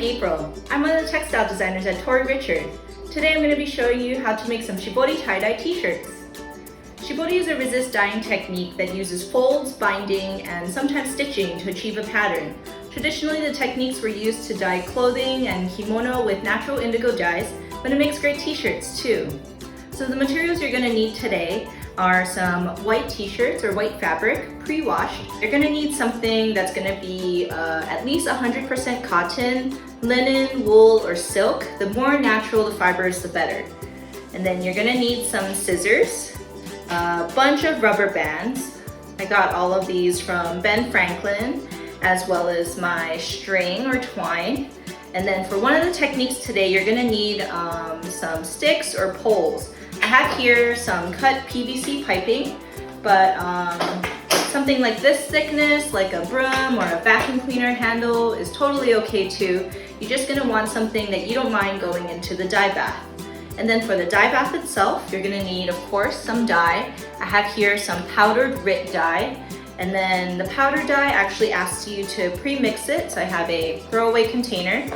April. I'm one of the textile designers at Tori. Today I'm going to be showing you how to make some shibori tie-dye t-shirts. Shibori is a resist dyeing technique that uses folds, binding, and sometimes stitching to achieve a pattern. Traditionally, the techniques were used to dye clothing and kimono with natural indigo dyes, but it makes great t-shirts too. So the materials you're going to need today are some white t-shirts or white fabric, pre-washed. You're going to need something that's going to be at least 100% cotton, linen, wool, or silk. The more natural the fibers, the better. And then you're going to need some scissors, a bunch of rubber bands. I got all of these from Ben Franklin, as well as my string or twine. And then for one of the techniques today, you're going to need some sticks or poles. I have here some cut PVC piping, but something like this thickness, like a broom or a vacuum cleaner handle, is totally okay too. You're just gonna want something that you don't mind going into the dye bath. And then for the dye bath itself, you're gonna need, of course, some dye. I have here some powdered RIT dye. And then the powder dye actually asks you to pre-mix it, so I have a throwaway container.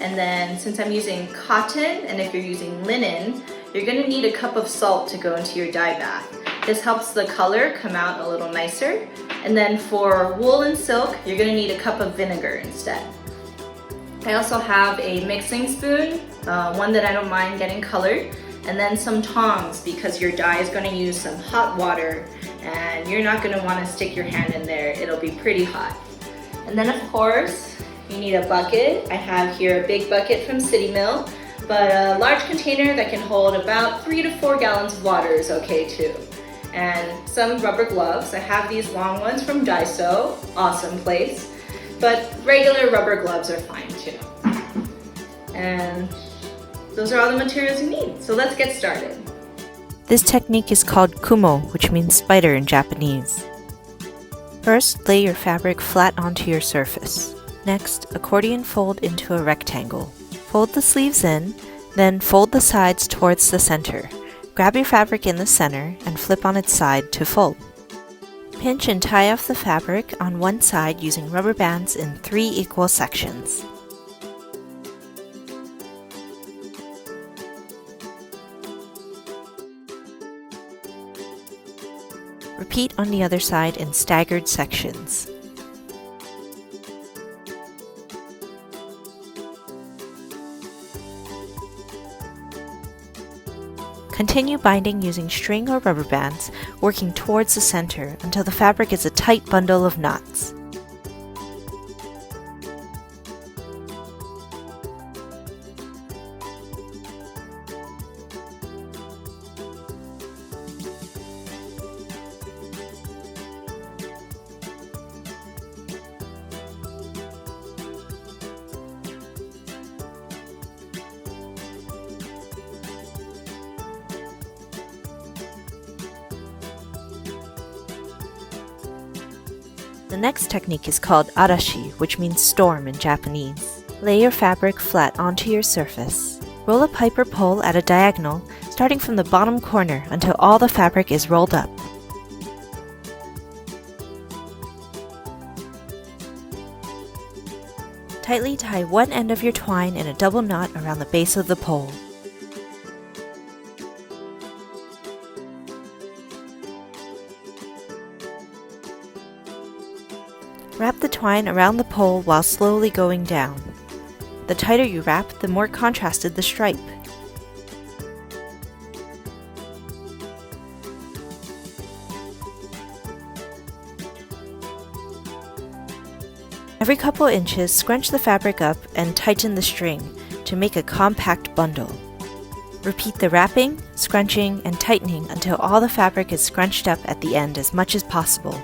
And then since I'm using cotton, and if you're using linen, you're gonna need a cup of salt to go into your dye bath. This helps the color come out a little nicer. And then for wool and silk, you're gonna need a cup of vinegar instead. I also have a mixing spoon, one that I don't mind getting colored, and then some tongs because your dye is gonna use some hot water and you're not gonna wanna stick your hand in there. It'll be pretty hot. And then of course, you need a bucket. I have here a big bucket from City Mill, but a large container that can hold about 3 to 4 gallons of water is okay too. And some rubber gloves. I have these long ones from Daiso, awesome place, but regular rubber gloves are fine too. And those are all the materials you need. So let's get started. This technique is called kumo, which means spider in Japanese. First, lay your fabric flat onto your surface. Next, accordion fold into a rectangle. Fold the sleeves in, then fold the sides towards the center. Grab your fabric in the center and flip on its side to fold. Pinch and tie off the fabric on one side using rubber bands in 3 equal sections. Repeat on the other side in staggered sections. Continue binding using string or rubber bands, working towards the center until the fabric is a tight bundle of knots. The next technique is called arashi, which means storm in Japanese. Lay your fabric flat onto your surface. Roll a pipe or pole at a diagonal, starting from the bottom corner until all the fabric is rolled up. Tightly tie one end of your twine in a double knot around the base of the pole. Wrap the twine around the pole while slowly going down. The tighter you wrap, the more contrasted the stripe. Every couple inches, scrunch the fabric up and tighten the string to make a compact bundle. Repeat the wrapping, scrunching, and tightening until all the fabric is scrunched up at the end as much as possible.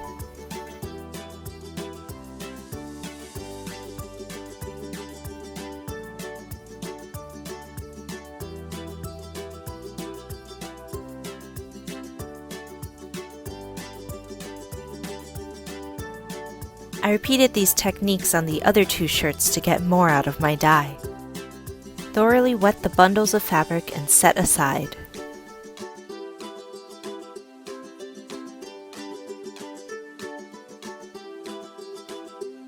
I repeated these techniques on the other 2 shirts to get more out of my dye. Thoroughly wet the bundles of fabric and set aside.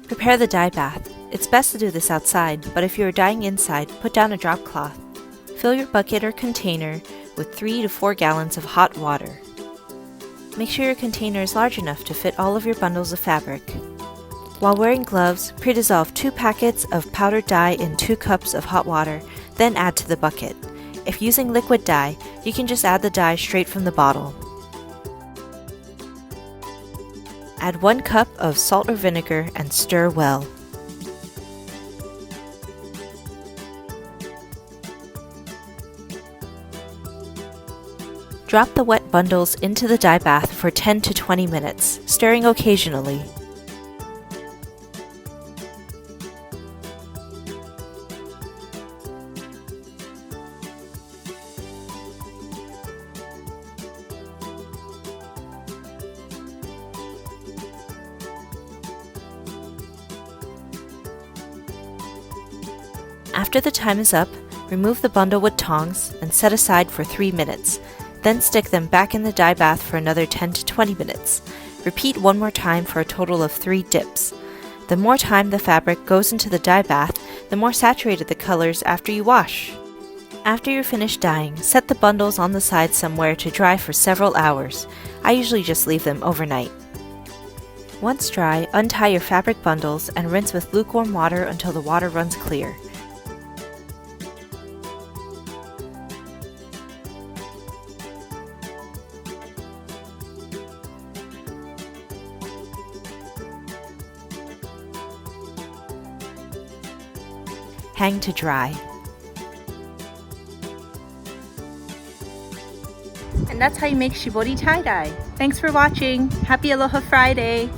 Prepare the dye bath. It's best to do this outside, but if you are dyeing inside, put down a drop cloth. Fill your bucket or container with 3 to 4 gallons of hot water. Make sure your container is large enough to fit all of your bundles of fabric. While wearing gloves, pre-dissolve 2 packets of powdered dye in 2 cups of hot water, then add to the bucket. If using liquid dye, you can just add the dye straight from the bottle. Add 1 cup of salt or vinegar and stir well. Drop the wet bundles into the dye bath for 10 to 20 minutes, stirring occasionally. After the time is up, remove the bundle with tongs and set aside for 3 minutes. Then stick them back in the dye bath for another 10 to 20 minutes. Repeat one more time for a total of 3 dips. The more time the fabric goes into the dye bath, the more saturated the colors after you wash. After you're finished dyeing, set the bundles on the side somewhere to dry for several hours. I usually just leave them overnight. Once dry, untie your fabric bundles and rinse with lukewarm water until the water runs clear. Hang to dry. And that's how you make shibori tie-dye. Thanks for watching. Happy Aloha Friday!